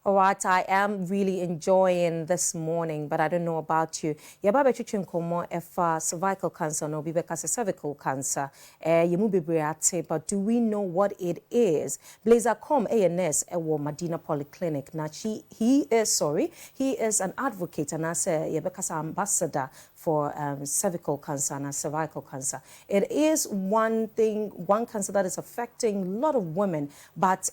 All right, I am really enjoying this morning, but I don't know about you. Yaba between komo efa cervical cancer no be because cervical cancer. You mu bebre but do we know what it is? Blazer Com ANS ewo Medina Polyclinic. Now he is an advocate and I say yebekasa ambassador for cervical cancer and cervical cancer. It is one cancer that is affecting a lot of women, but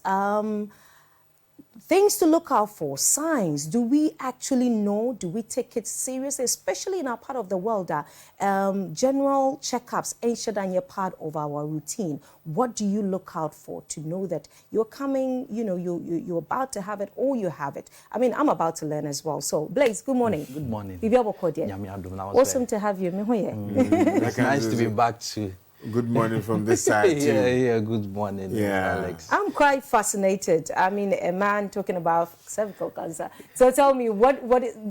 things to look out for, signs. Do we actually know? Do we take it seriously? Especially in our part of the world, general checkups ain't you're part of our routine. What do you look out for to know that you're coming, you're about to have it or you have it? I mean, I'm about to learn as well. So, Blaze, good morning. Good morning. Awesome to have you. It's nice to be back too. Good morning from this side too. Yeah, good morning, Alex. I'm quite fascinated. I mean, a man talking about cervical cancer. So tell me, what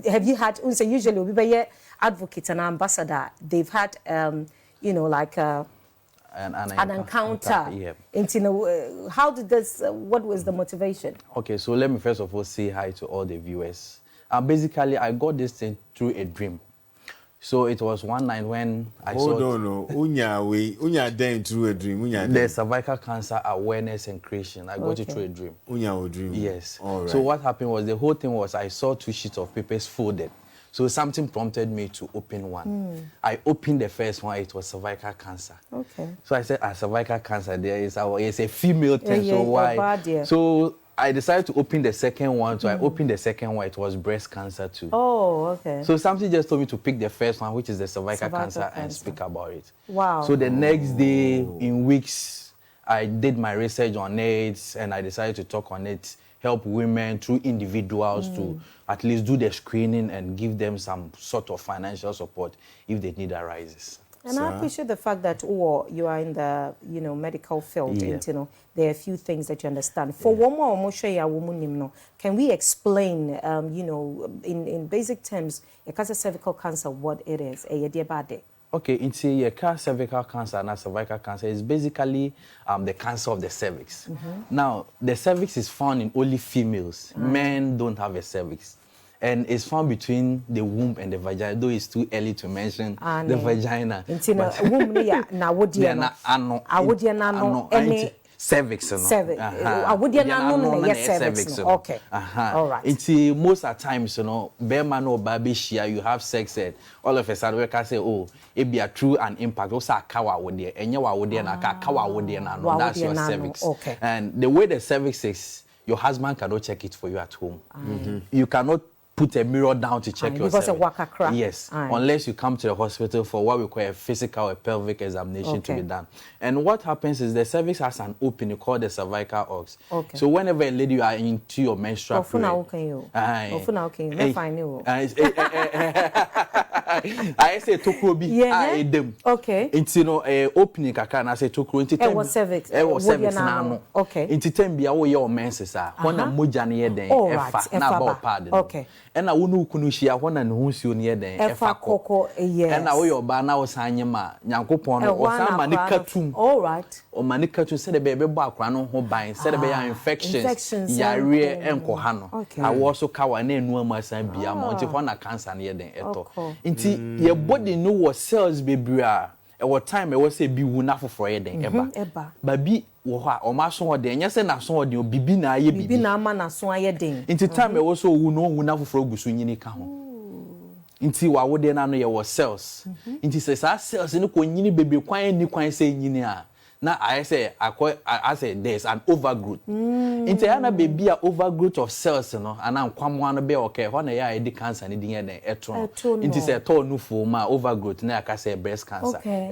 have you had? So usually, we be advocate and ambassador. They've had, like an encounter. Yeah. How did this? What was the motivation? Okay, so let me first of all say hi to all the viewers. Basically, I got this thing through a dream. So it was one night when I saw... Hold on, Unya then through a dream. The cervical cancer awareness and creation. I got it through a dream. Unya dream. Yes. All right. So what happened was, the whole thing was I saw 2 sheets of papers folded. So something prompted me to open one. I opened the first one, it was cervical cancer. Okay. So I said, cervical cancer, it's a female thing, so why? Bad, So I decided to open the second one, so I opened the second one, it was breast cancer too. Oh, okay. So something just told me to pick the first one, which is the cervical cancer, and speak about it. Wow. So the next day, in weeks, I did my research on it, and I decided to talk on it, help women through individuals to at least do the screening and give them some sort of financial support if the need arises. And I appreciate the fact that you are in the medical field. Yeah. And, there are a few things that you understand. For one more, can we explain, in basic terms, a cervical cancer, what it is? Okay, into cervical cancer and cervical cancer is basically the cancer of the cervix. Now, the cervix is found in only females. Men don't have a cervix. And it's found between the womb and the vagina, though it's too early to mention the vagina. Cervix. Okay. All right. It's most of the times, bear man or baby share, you have sex, all of a sudden we can say, oh, it be a true and impact. Also, a kawa would there, and yawa would there, and a kawa would there, that's your cervix. Okay. And the way the cervix is, your husband cannot check it for you at home. You cannot put a mirror down to check your cervix. Yes, unless you come to the hospital for what we call a physical or pelvic examination to be done. And what happens is the cervix has an opening called the cervical ox. Okay. So whenever a lady you are into your menstrual period, I say tokrobi okay. It's opening kaka na say tokro into time. Cervix. Cervix na no. Okay. Into time bia wo ye o menses a hona moja na ye den efa na ba pad. Okay. Ena wo no kunu hia hona ne ho nsuo na ye den efa koko. Yes. Ena wo ye oba na wo sanye ma nyankopon no wo san ma ne katum. All right. O ma ne katum se de be bo akra no ho ban se de be ya infections yare enko ha no. A wo so ka wa na enu amasan bia ma onti hona cancer na ye den eto. Your body know what cells baby are. At what time I was say be wuna for den eba. Baby wo ha o ma so de nya se na so de bibi na aye bibi na ama na so aye den. Inti time I was so wuna for gusu nyini ka ho. Inti wa wo de na no ye wo cells. Inti se sa cells ni ko nyini baby kwan ni kwan se nyini a. Now I say there's an overgrowth. Into ana baby a overgrowth of cells, and I'm kwamwana be okay. When I had cancer, and the etron. Into say no for my overgrowth. Now I can say breast cancer. Okay.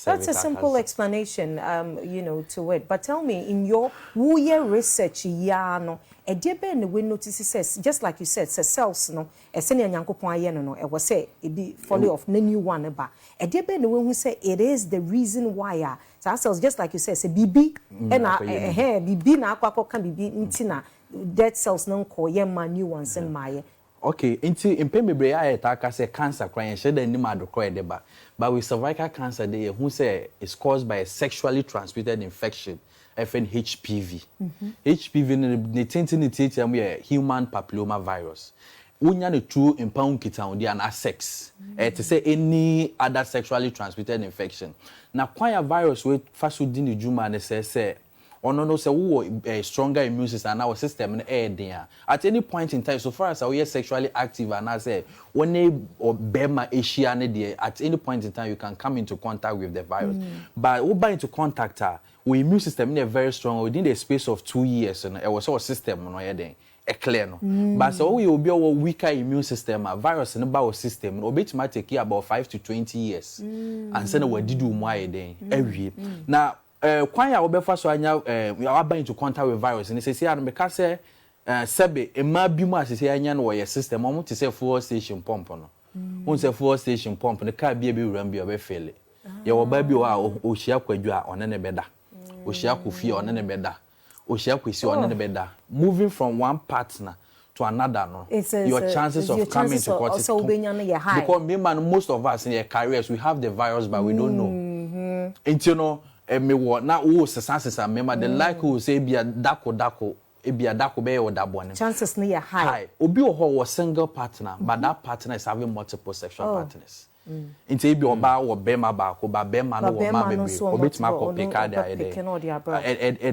That's a simple explanation, to it. But tell me, in your research, we notice says just like you said, cells no. Senior Yankopon aye no. It was say it be follow of the new one eba. Who say it is the reason why cells just like you said say bibi and bibi na akwa kan bibi ntina dead cells no ko ye man new ones in my okay into impembebre attack say cancer crying shade the name adokro edeba but with cervical cancer they who say it's caused by a sexually transmitted infection FN HPV. HPV ne tenti am human papilloma virus. Unya ne true impound kita on the sex. To say any other sexually transmitted infection. Na kwaya virus we faso di ni juma ne say ono no say wo a stronger immune system and our system na there. At any point in time, so far as we are sexually active and I say when or bema asia ne there, at any point in time you can come into contact with the virus. But we buy into contact her, we immune system is very strong within the space of 2 years and it was our system no there. Clear no. But so we will be a weaker immune system, a virus in our system, or bit might take about 5 to 20 years. And send we did more then every. Now, quite our be first one we are about into contact with virus, and they say, because sebe a mabuma say anyan or your system, I want to say fuel station pump no. Once a fuel station pump, the car be run be fail it. Your baby or share kwadua on any better. O share kufi on any better. Moving from one partner to another, no, your chances of coming to court also high. Because most of us in your careers we have the virus, but we don't know. And you know, me what now? Oh, successes. Remember the like who say be a dako, be a dako be or dabone. Chances near high. Obi was single partner, but that partner is having multiple sexual partners. Into be oba or bema baako ba bema no wo ma bebe obetima ko peka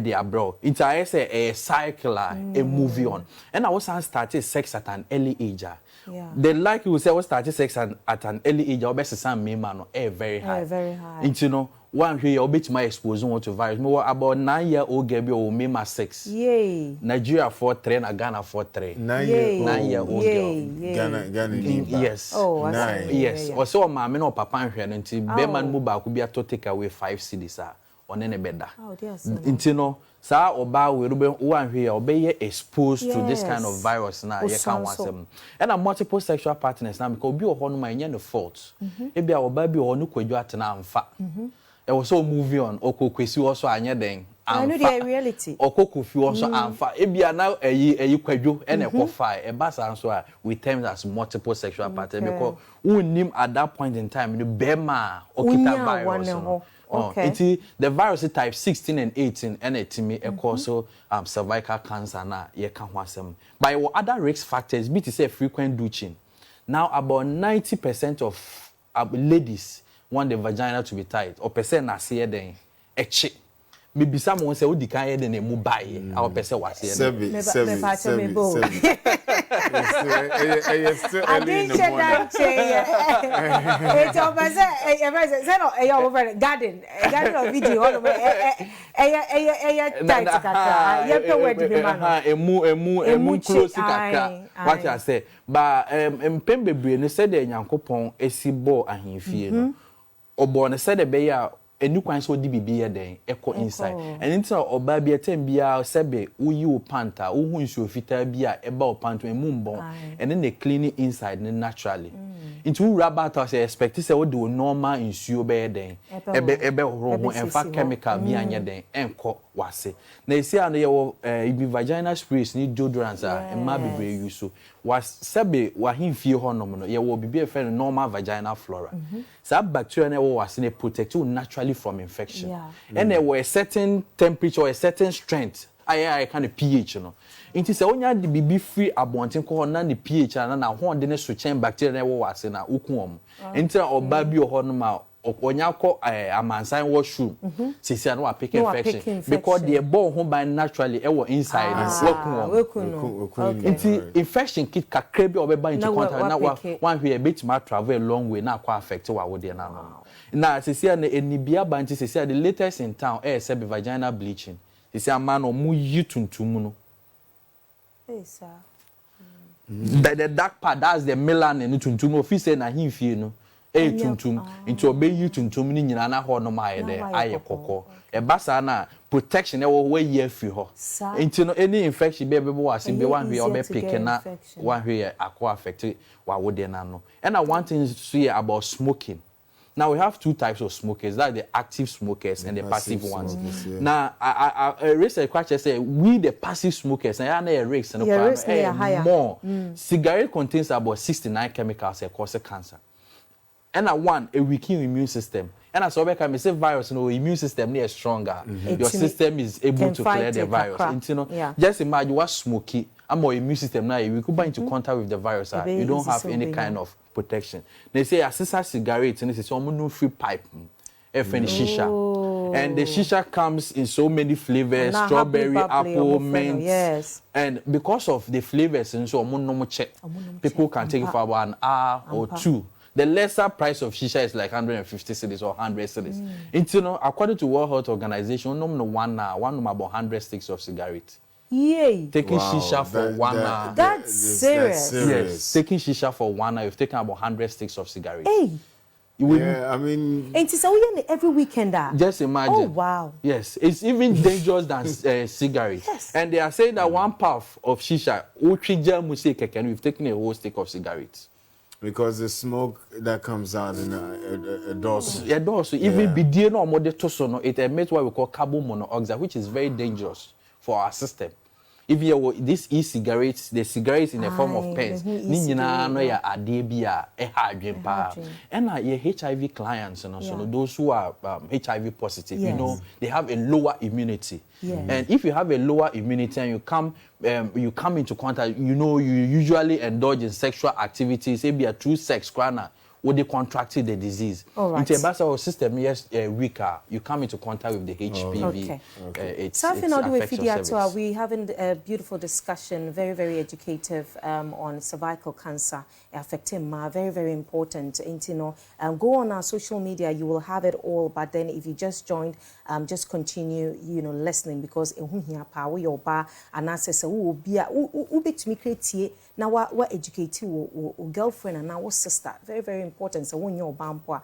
dia bro into I say a cycle a movie on and I was started sex at an early age. The like you say was started sex at an early age obesisa me man no very high. Very high. Into no one here obetima expose to virus me about 9-year-old girl be o me ma 6. Yay. Nigeria 4-3 na Ghana 4-3. 9-year-old girl. Ghana yes. Oh, nice. Yes. Also mama no papa nhwe no nti be man mu ba ko bia to take away 5 cedis a one ne beda. Oh, yes. Nti no sa oba we ro be one hwe obe ye exposed to this kind of virus na ye kan wasem. And a multiple sexual partners na because obi ho no ma nye no fault. E bia oba bi ho no kwadwo atena amfa. It was so moving on. Okokwesi also anya den. I know the reality. Okokofi also amfa. Ebia now eyi kwadwo and ekofa. E basa so we terms as multiple sexual partners because unim at that point in time the bema okita virus. Okay. The virus type 16 and 18 and etimi also cervical cancer na ye kan ho asem. By other risk factors be to say frequent douching. Now about 90% of ladies want the vagina to be tight or person na say den echi maybe someone say odi kan ye den e mu bae our person was here seven I didn't garden of video all over tight kaka ye pe word be man emu close kaka what I say but mpem bebre no say the Nyankopon esibo ahemfie no obo ne say the be ya enu kwan so di bibie den eko inside and until oba bi etem bia sebe uyi o panta uhu nsuo fita bia eba o panto emu mbon and then they clean it inside naturally into rabbit say expect say we do normal nsuo be den ebe ho enfa chemical bi anya den enko wase na esi an ye ibi vaginal sprays ni deodorants emma bebre use so was sebe wa himfie ho nom no ye wo bibi e fe normal vaginal flora so bacteria na wo wase ne protect you naturally from infection and there were a certain temperature or a certain strength I kind of pH no inti se onya de bibi free abonten ko na ne pH na ho de ne so chen bacteria na wo wase na ukuom inti oba bi ho no ma onya ko amansan washroom sisi na wa pick infection because the ball ho by naturally e wo inside wakum inti infection kit kakra bi obeba into contact na one hwe bit ma travel a long way na kwa affect wa wo de na no na sisi na enibia ba nti sisi the latest in town say be vaginal bleaching sisi ama no mu yituntum no sir the dark part that's the melanin tuntum office say na himfie no tuntum into obey you tuntum ni nyina na ho no ma ye de aye kokko e basa na protection e wo we ye free ho into no any infection be wase be one way obe pick na one way akwa affect wa wo de na no and I want to say about smoking. Now we have two types of smokers, that the active smokers and the passive ones. Yeah. Now I research question say we the passive smokers and a risk and more cigarette contains about 69 chemicals that cause cancer. and one a weakening immune system. And as I say virus, no immune system is stronger. Your system is able to clear the virus. And, you know, just imagine what smoky. I'm more immune system now. We could buy into contact with the virus. You don't have any kind of protection. They say a cigarette and it's almost free pipe. Shisha. And the shisha comes in so many flavors, strawberry, apple, mint. Yes. And because of the flavors and so people can take it for about an hour or two. The lesser price of shisha is like 150 cedis or 100 cedis. You know, according to World Health Organization, no 1 hour, one about 100 sticks of cigarette. Yay. Taking shisha for 1 hour. That's serious. Yes. Taking shisha for 1 hour, you've taken about 100 sticks of cigarette. Hey. Yeah, I mean... And it's every weekend. Just imagine. Oh, wow. Yes, it's even dangerous than cigarette. Yes. And they are saying that 1 puff of shisha, we've taken a whole stick of cigarettes. Because the smoke that comes out in a dorsal. Yeah, dorsal. Even BDA no more it emits what we call carbon monoxide, which is very dangerous for our system. If you this e-cigarettes, the cigarettes in the form of pens, and your HIV clients, and also those who are HIV positive, you know, they have a lower immunity. And if you have a lower immunity and you come into contact, you know, you usually indulge in sexual activities, maybe a true sex crana. When they contracted the disease. All right. Into a basal system, yes, weaker. You come into contact with the HPV. We're having a beautiful discussion, very, very educative on cervical cancer affecting ma. Very, very important. And, you know, go on our social media, you will have it all. But then if you just joined, just continue, you know, listening because your bar and access now what educate you girlfriend and now sister. Very, very important. So when you're bampoa,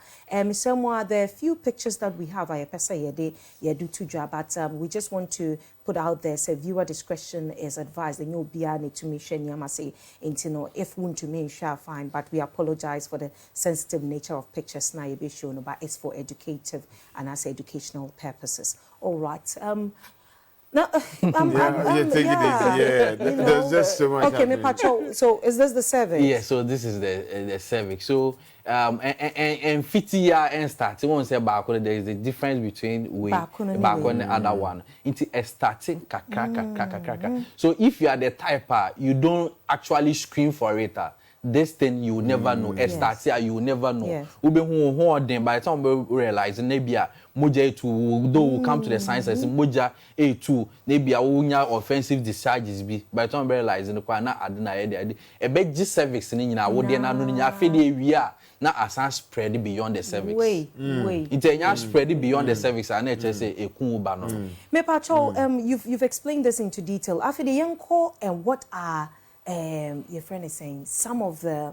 there are few pictures that we have. I do two job, but we just want to put out there. So viewer discretion is advised. And you'll be able to make sure you know if want to make sure fine. But we apologize for the sensitive nature of pictures now be shown, but it's for educative and as educational purposes. All right. No, there's just so much. Okay, Pacho. So is this the cervix? Yeah, so this is the cervix. So and 50 year and start. You won't say back there is a difference between back on the other one. Into a starting kakra. So if you are the typer, you don't actually scream for it. This thing you will never know. Yes. You will never know. By the time we realize Nebia Moja to though will come to the sciences Moja A2 Nebia unya offensive discharges be by the time we realize in the Kwana Adina a big G cervix in would then fede we are now as spread beyond the cervix. Wait. It's spread beyond the cervix and it's a kumubano. Me Pacho, you've explained this into detail. After the young call and what are your friend is saying some of the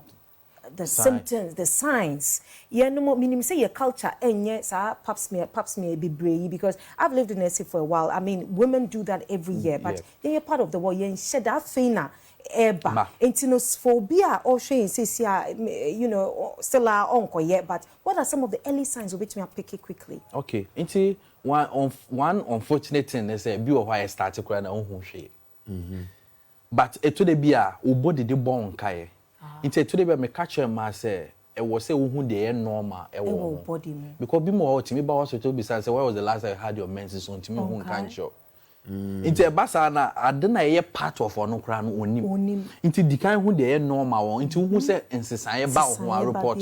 symptoms, the signs. Yeah, no more meaning say your culture and yes, pops me be brave because I've lived in SA for a while. I mean, women do that every year, but then you're part of the world. You're in shed that fina eba. Phobia or shame says you know still are uncle yet. But what are some of the early signs of which we are picky quickly? Okay, into one unfortunate thing is a view of why I started crying on shame. But it to the beer, who body the bone kaye. Into to the me catch ma say, it was say who the normal, body. Because be more to me, but also to be said, where was the last I had your menses on to me who can't show. Into a basana, I don't know part of no crown only. Into the kind who they normal, into who said and say about who are report.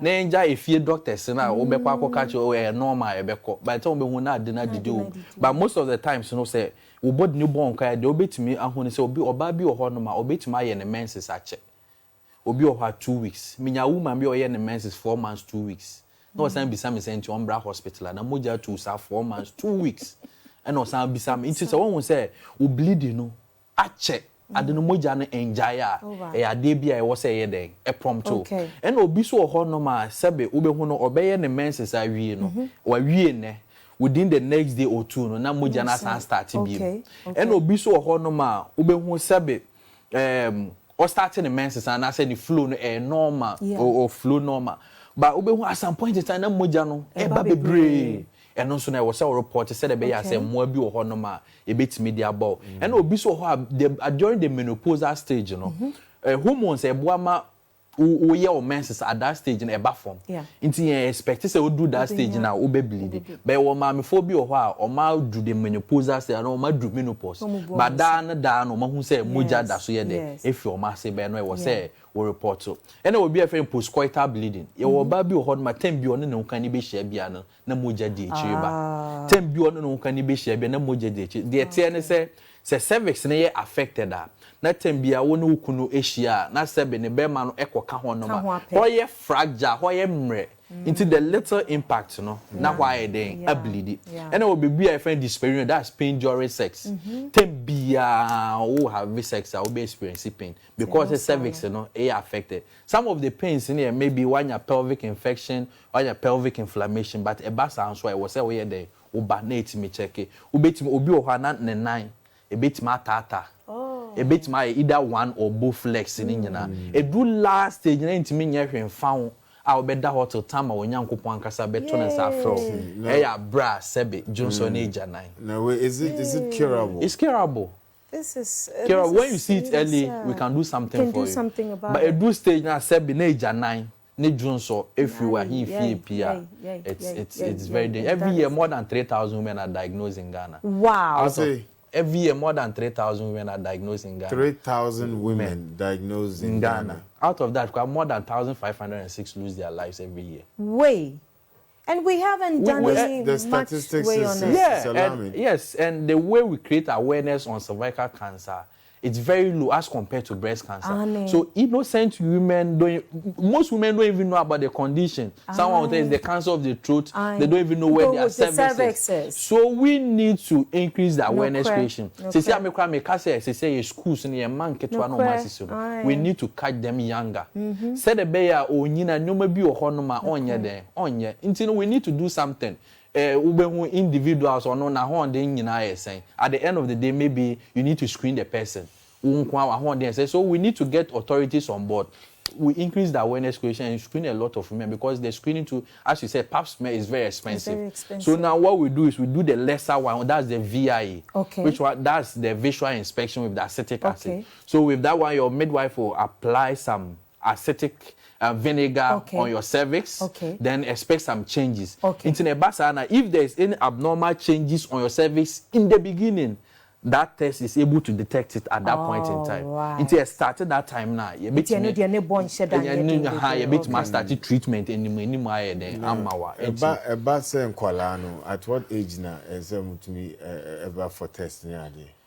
Nenja if you doctors and I will catch you normal, by the time we not dinner do. But most of the times, you know, say, we bought newborn car, they obey to me, and when say, or baby or honor, obey to my and the menses at check. Obi or her 2 weeks. Minya woman be or the menses 4 months, 2 weeks. No, some be some sent to Umbra Hospital and a moja to 4 months, 2 weeks. And no some be some. It's one will say, we bleed, you know. I check. I don't know moja and jaya. A debia I was a day, a prompto. And obi so honoma, Sabe, Ube Hono obey the menses I we know, or we ne. Within the next day or two, no, na moja na san start to be. And obi so honoma, Ube Hon Sabe, or starting the menses and I said the flu normal or flu normal. But Ube at some point in time, moja no, baby brain. And also I was a report said be I say more be or honoma, a bit media ball. And obi so during the menopausal stage, you know, hormones a boama we your menses at that stage in a bathroom. Yeah. Into you expect say we do that stage now we be bleed. But we mama phobia or ma do the menopause say no ma do menopause. But da no ma hu say moja da so ye there. If your ma say be no we say we report so. And we be a friend postcoital bleeding. You will ba bi ho ma tem bi ono ne kan be share bia no na moja di echi ba. Tem bi ono ne kan be share bia na moja di echi. The tie ne say cervix na ye affected that. Na tembia wo no kunu ehia na sebe ne be ma no ekoka ho no ma ho ye fragile ho ye mre into the little impact no na why then a bleed and we be a friend experience that's pain during sex tembia who have sex will be experiencing pain because the cervix no is affected. Some of the pains in here maybe one your pelvic infection or your pelvic inflammation, but a bass answer I was say we there oba na etimi check e obetimi obi o na ne nan e betima tata a bit my either one or both flex in Indiana. A do last stage in me found our better hotel time when young Kupon Casa beton and saffron. Hey, bra, Sebe, Johnson age 9. No, is it curable? It's curable. This is curable. When you see it early, we can do something for you. Something about but a do stage now, Sebe, age 9. Need Johnson, if you are here, it's very dangerous. Every year, more than 3,000 women are diagnosed in Ghana. Wow. Every year, more than 3,000 women are diagnosed in Ghana. 3,000 women diagnosed in Ghana. Out of that, more than 1,506 lose their lives every year. Way. And we haven't done any the statistics much way on it. Yes, and the way we create awareness on cervical cancer, it's very low as compared to breast cancer. So innocent women most women don't even know about the condition. Someone will tell it's the cancer of the throat. They don't even know where their cervix is. So we need to increase the awareness creation. Schools in man we need to catch them younger. Said the bear or nina no maybe or honoma on there on ye. Until we need to do something. Individuals or no saying at the end of the day maybe you need to screen the person. So we need to get authorities on board. We increase the awareness creation and screen a lot of women because the screening to, as you said, pap smear is very expensive. So now what we do is we do the lesser one, that's the VIE, which one, that's the visual inspection with the acetic acid. So with that one, your midwife will apply some acetic vinegar on your cervix, then expect some changes. Into the basana, if there is any abnormal changes on your cervix in the beginning, that test is able to detect it at that point in time. Until it started that time now, you bit started treatment anymore. At what age now is to me ever for testing?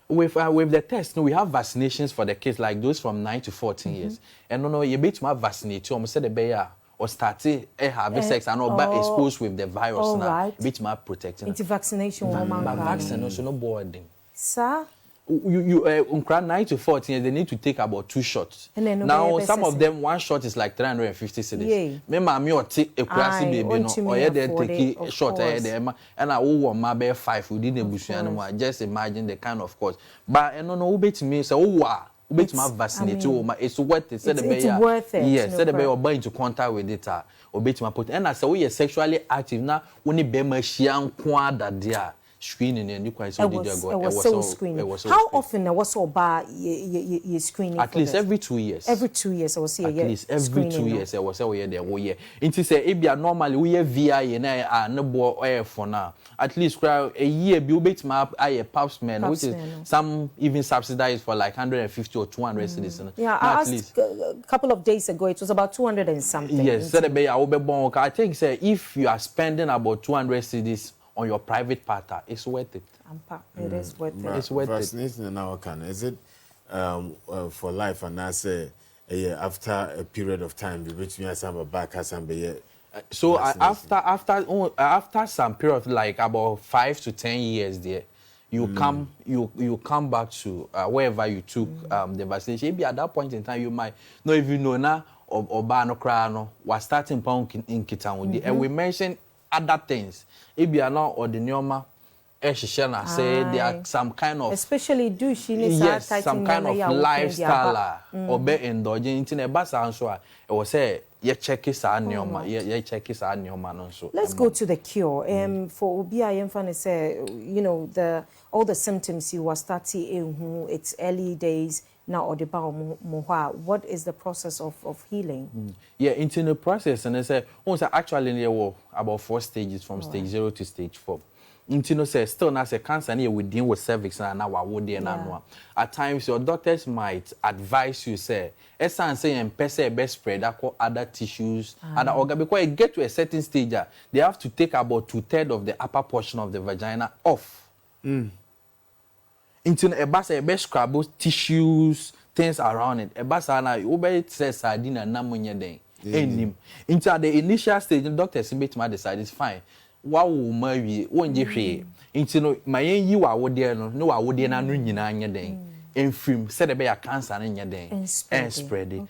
With the test, we have vaccinations for the kids like those from 9 to 14 years. And you bit my vaccinate you almost said the bear or started having sex and not exposed with the virus now. Bit my protecting. It's vaccination vaccine also no boarding. Sir? You 9 to 14 years, they need to take about 2 shots. Now, some of them, 1 shot is like 350 cedis. Remember, me or take a classy baby, no, or they take a shot, and I will my bear 5 within the bush animal. Just imagine the kind of cost. But I don't know, who to me, so, wow. It's vaccinated. It's worth it. It's worth it. Yes, said the bear or into contact with it. Or bet my put. And I say, we are sexually active now. Only be my shian quad that screening and you quite so did you go. Screening. How often was so bad you screening? At least every 2 years. Every 2 years I was here. At least every 2 years I was here there. Oh yeah. It say if you normally we have VI and no boy for now. At least a year be bet map I pap smear which is some even subsidized for like 150 or 200 citizens. Yeah, I asked a couple of days ago it was about 200 and something. Yes, said I will be born. I think say if you are spending about 200 cedis on your private partner, it's worth it. It is worth it. It's worth vaccination in our country, is it for life? And I say after a period of time, which means have a back has some so after some period, like about 5 to 10 years, there you come back to wherever you took the vaccination. Maybe at that point in time, you might not even know now or no crano was starting pound in Kitan, and we mentioned other things. If you are not ordinary, say there are some kind of especially some kind of lifestyle or be indulging in a bus answer. It was say ye check is our neoma, ye check is our neoma no so. Let's go to the cure. For Obi I say, you know, all the symptoms you were starting in it's early days now or the what is the process of healing? Yeah, into the process and they say, actually there were about 4 stages from stage 0 to stage 4. Intino says still now say cancer near we deal with cervix and now what they know. At times your doctors might advise you say essence say and best spread that other tissues other organ because it get to a certain stage they have to take about 2/3 of the upper portion of the vagina off. Into a best scrabble tissues things around it. A basana you says sardine and namunya den. Into the initial stage the doctors decide it's fine. Wa wo mawi wonje hwe nti no mayen yi wa wo de no wa wo de na no nyina anya den enfim said the be a cancer na nya den and spread it.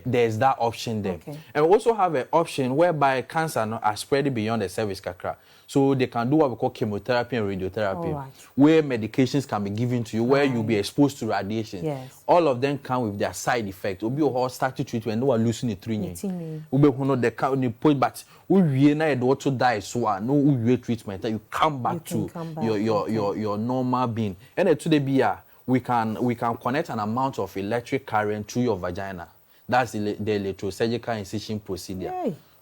There's that option there. And we also have an option whereby cancer no are spread beyond the cervix kakra, so they can do what we call chemotherapy and radiotherapy, where medications can be given to you, where you'll be exposed to radiation. All of them come with their side effects. Obi o start to treat when no one losing it 3 years. Ube hono the count the point, but we na do to die so no we treatment that you come back to your normal being. And today be we can connect an amount of electric current through your vagina. That's the electrosurgical incision procedure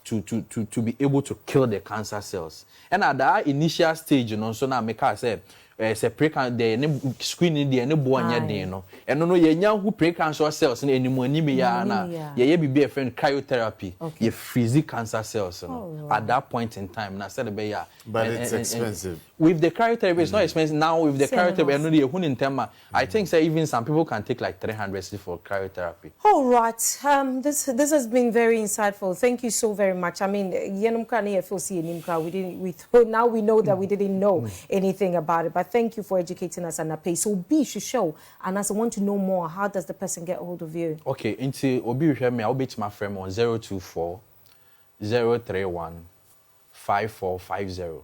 to be able to kill the cancer cells. And at that initial stage, you know, so now make us say say pre-cancer screening the any born ya dey no. And no ye nya who pre-cancer cells in any money me ya na ye be a friend cryotherapy. Ye freeze cancer cells no. At that point in time na said be ya. But it's expensive. With the cryotherapy, it's not expensive. Now with the cryotherapy, I think say even some people can take like 300 for cryotherapy. All right. This has been very insightful. Thank you so very much. I mean, now we know that we didn't know anything about it, but thank you for educating us on that page. So B should show, and as I want to know more, how does the person get hold of you? Okay, into Obi me, I'll be to my friend on 024 031 5450.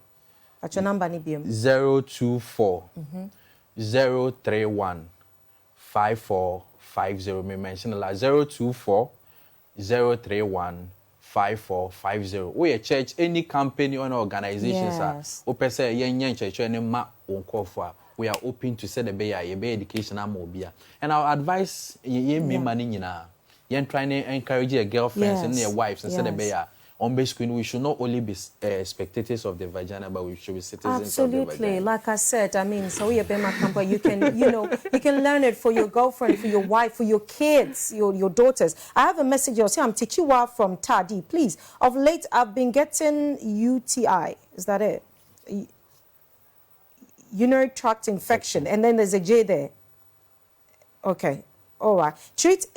What's your number, Nibium? 024 031 5450. Me mention a lot. 024 031 5450. We a church, any company or organization, open say yen church any ma on we are open to say the be education and and our advice ye me money yen trying to encourage your girlfriends and their wives and say the be on base screen, we should not only be spectators of the vagina, but we should be citizens of the vagina. Absolutely. Like I said, I mean, so you can, you know, you can learn it for your girlfriend, for your wife, for your kids, your daughters. I have a message here. I'm Tichiwa from Tadi. Please, of late, I've been getting UTI. Is that it? Urinary tract infection. And then there's a J there. Okay. All right. Treat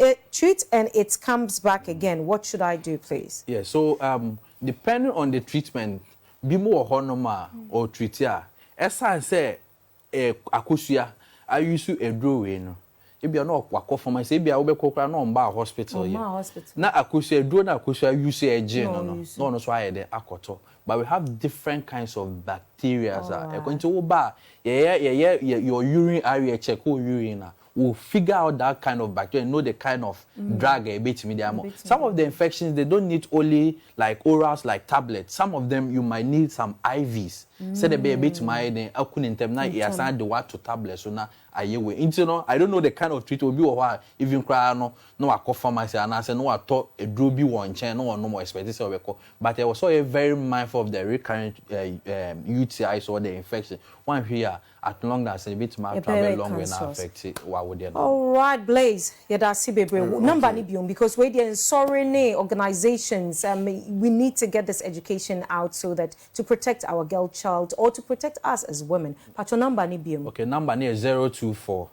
and it comes back again. What should I do, please? Yeah, so depending on the treatment, be more honoma or treat ya. Esa say akusia, I use to a drawing. No. If you are not wako for my say be a obekokra no mba hospital ye. Na akusia draw na akusia use a gene no. No so I dey akoto. But we have different kinds of bacteria. According to oba, your urine area check urine. Will figure out that kind of bacteria and know the kind of drug a bit medium. Some of the infections they don't need only like orals like tablets. Some of them you might need some IVs. Say the be a bit my then I couldn't tell now he assigned the what to tablets so now I don't know the kind of treatment will be or what even cry no I call pharmacy and I say no I thought a droby one chain no more expectation but I was also very mindful of the recurrent UTIs or the infection. One here at long as a bit my travel long when affected what would you know? All right, Blaze. Yeah, that's number because we're the sorry organizations. We need to get this education out so that to protect our girl child or to protect us as women. But your number Nibium. Okay, number near 024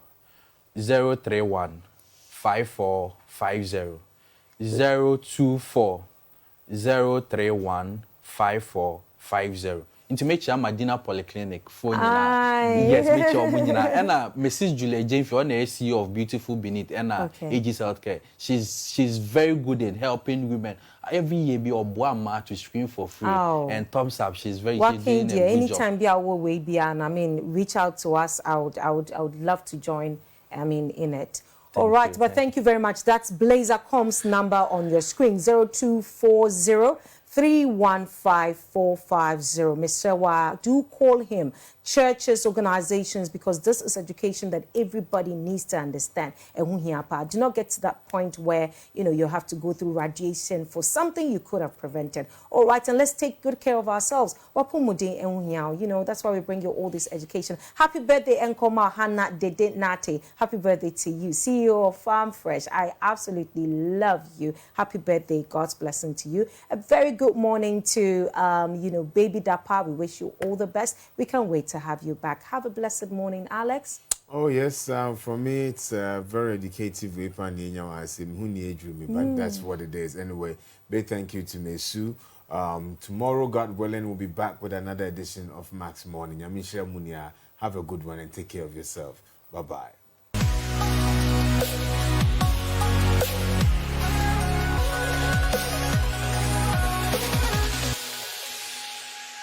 031 5450. 024 031 5450. Into make sure Medina Polyclinic phone yes, make sure and Mrs. Julia Jane for the CEO of Beautiful Beneath and Aegis Healthcare. She's very good in helping women. Every year be Obuama to screen for free and thumbs up. She's very doing a good anytime be our way be and I mean reach out to us. I would love to join in it. All right, but thank you very much. That's Blazercom's number on your screen, 0240 315 Mr. Wa, do call him. Churches, organizations, because this is education that everybody needs to understand. And do not get to that point where, you have to go through radiation for something you could have prevented. All right, and let's take good care of ourselves. That's why we bring you all this education. Happy birthday, Nkoma Hannah Dede Nate. Happy birthday to you, CEO of Farm Fresh. I absolutely love you. Happy birthday. God's blessing to you. A very good morning to, Baby Dapa. We wish you all the best. We can't wait to have you back. Have a blessed morning, Alex. Oh yes, for me it's a very educative way, but that's what it is. Anyway, big thank you to Mesu. Tomorrow, God willing, we'll be back with another edition of Max Morning. Yamisha Munia, have a good one and take care of yourself. Bye-bye.